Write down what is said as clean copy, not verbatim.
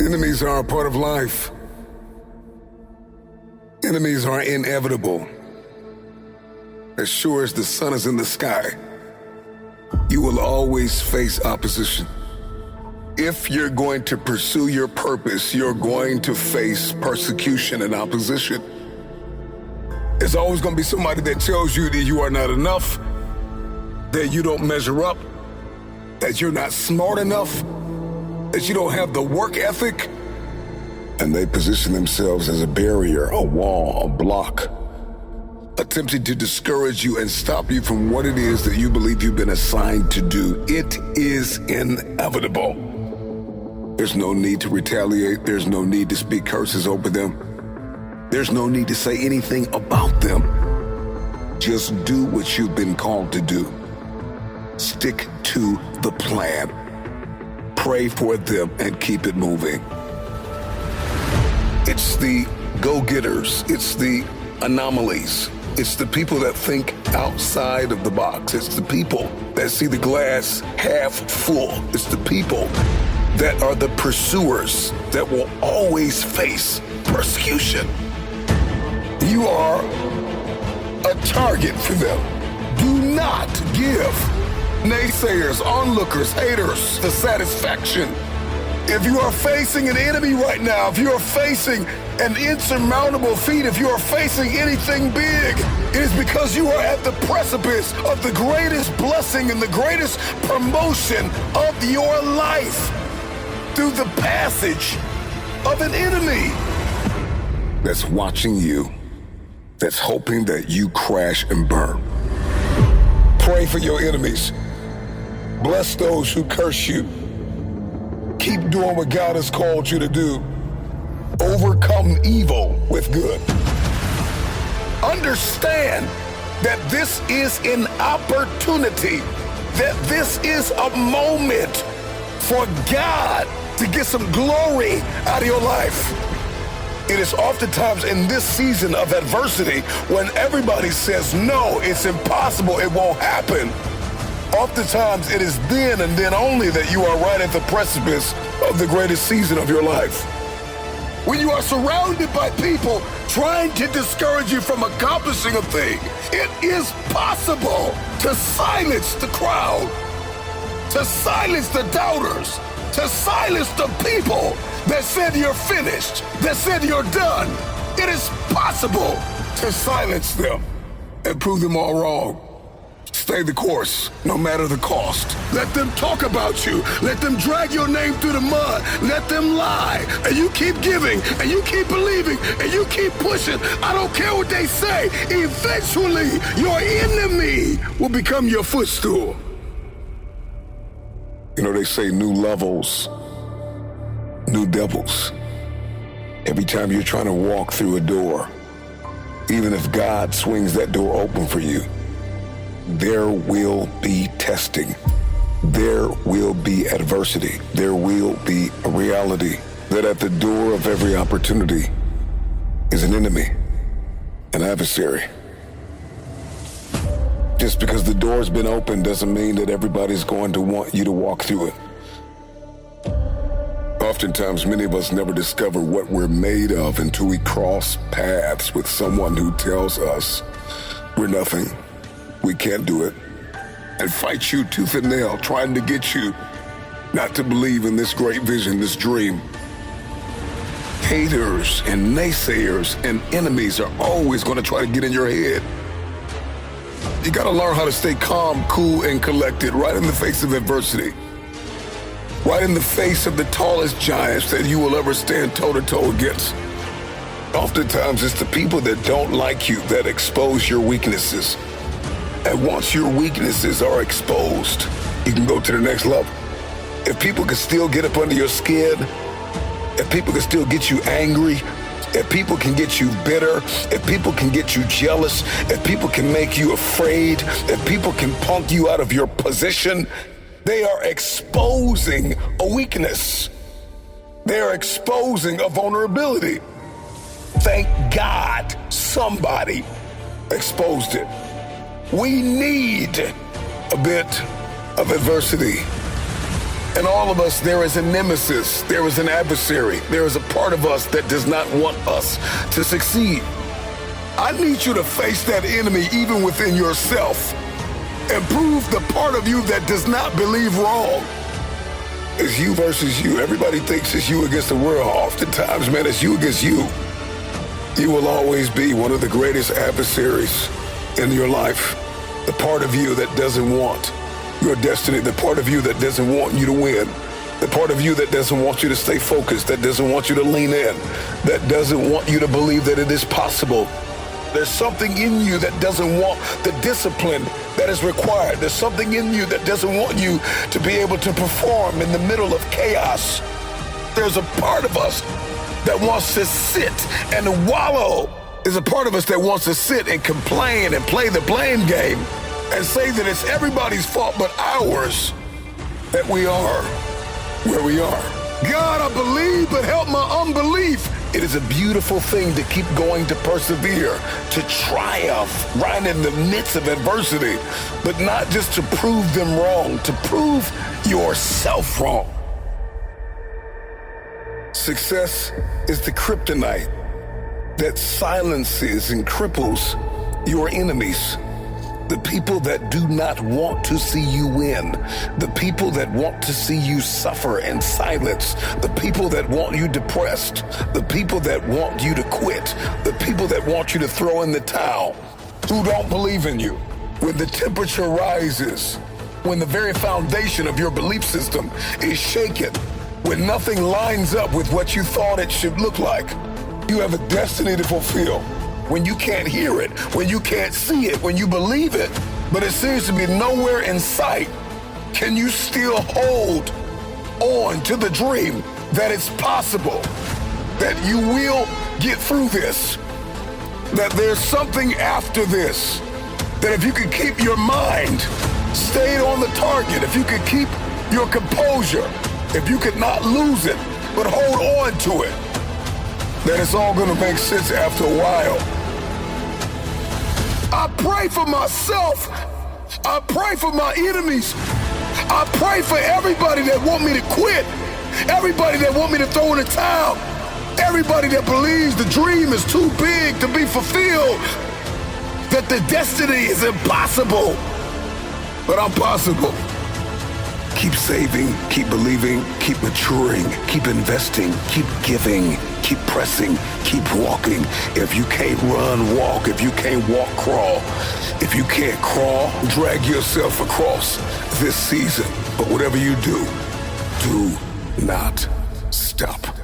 Enemies are a part of life. Enemies are inevitable. As sure as the sun is in the sky, you will always face opposition. If you're going to pursue your purpose, you're going to face persecution and opposition. There's always going to be somebody that tells you that you are not enough, that you don't measure up, that you're not smart enough, that you don't have the work ethic. And they position themselves as a barrier, a wall, a block, attempting to discourage you and stop you from what it is that you believe you've been assigned to do. It is inevitable. There's no need to retaliate. There's no need to speak curses over them. There's no need to say anything about them. Just do what you've been called to do. Stick to the plan. Pray for them and keep it moving. It's the go-getters. It's the anomalies. It's the people that think outside of the box. It's the people that see the glass half full. It's the people that are the pursuers that will always face persecution. You are a target for them. Do not give naysayers, onlookers, haters the satisfaction. If you are facing an enemy right now, if you are facing an insurmountable feat, if you are facing anything big, it is because you are at the precipice of the greatest blessing and the greatest promotion of your life through the passage of an enemy that's watching you, that's hoping that you crash and burn. Pray for your enemies. Bless those who curse you. Keep doing what God has called you to do. Overcome evil with good. Understand that this is an opportunity, that this is a moment for God to get some glory out of your life. It is oftentimes in this season of adversity when everybody says, no, it's impossible, it won't happen. Oftentimes it is then and then only that you are right at the precipice of the greatest season of your life. When you are surrounded by people trying to discourage you from accomplishing a thing, it is possible to silence the crowd, to silence the doubters, to silence the people that said you're finished, that said you're done. It is possible to silence them and prove them all wrong. Stay the course, no matter the cost. Let them talk about you. Let them drag your name through the mud. Let them lie. And you keep giving, and you keep believing, and you keep pushing. I don't care what they say. Eventually, your enemy will become your footstool. You know, they say new levels, new devils. Every time you're trying to walk through a door, even if God swings that door open for you, there will be testing. There will be adversity. There will be a reality that at the door of every opportunity is an enemy, an adversary. Just because the door's been opened doesn't mean that everybody's going to want you to walk through it. Oftentimes, many of us never discover what we're made of until we cross paths with someone who tells us we're nothing. We can't do it, and fight you tooth and nail, trying to get you not to believe in this great vision, this dream. Haters and naysayers and enemies are always going to try to get in your head. You got to learn how to stay calm, cool, and collected right in the face of adversity, right in the face of the tallest giants that you will ever stand toe-to-toe against. Oftentimes, it's the people that don't like you that expose your weaknesses. And once your weaknesses are exposed, you can go to the next level. If people can still get up under your skin, if people can still get you angry, if people can get you bitter, if people can get you jealous, if people can make you afraid, if people can punk you out of your position, they are exposing a weakness. They are exposing a vulnerability. Thank God somebody exposed it. We need a bit of adversity In all of us, there is a nemesis, there is an adversary, there is a part of us that does not want us to succeed. I need you to face that enemy even within yourself and prove the part of you that does not believe wrong. It's you versus you. Everybody thinks it's you against the world. Oftentimes, man, it's you against you. You will always be one of the greatest adversaries in your life. The part of you that doesn't want your destiny, the part of you that doesn't want you to win, the part of you that doesn't want you to stay focused, that doesn't want you to lean in, that doesn't want you to believe that it is possible. There's something in you that doesn't want the discipline that is required. There's something in you that doesn't want you to be able to perform in the middle of chaos. There's a part of us that wants to sit and wallow. There's a part of us that wants to sit and complain and play the blame game and say that it's everybody's fault but ours that we are where we are. God, I believe, but help my unbelief. It is a beautiful thing to keep going, to persevere, to triumph right in the midst of adversity, but not just to prove them wrong, to prove yourself wrong. Success is the kryptonite that silences and cripples your enemies. The people that do not want to see you win, the people that want to see you suffer in silence, the people that want you depressed, the people that want you to quit, the people that want you to throw in the towel, who don't believe in you. When the temperature rises, when the very foundation of your belief system is shaken, when nothing lines up with what you thought it should look like, you have a destiny to fulfill. When you can't hear it, when you can't see it, when you believe it, but it seems to be nowhere in sight, can you still hold on to the dream that it's possible, that you will get through this, that there's something after this, that if you could keep your mind stayed on the target, if you could keep your composure, if you could not lose it, but hold on to it, that it's all gonna make sense after a while. I pray for myself. I pray for my enemies. I pray for everybody that want me to quit. Everybody that want me to throw in the towel. Everybody that believes the dream is too big to be fulfilled. That the destiny is impossible. But I'm possible. Keep saving, keep believing, keep maturing, keep investing, keep giving, keep pressing, keep walking. If you can't run, walk. If you can't walk, crawl. If you can't crawl, drag yourself across this season. But whatever you do, do not stop.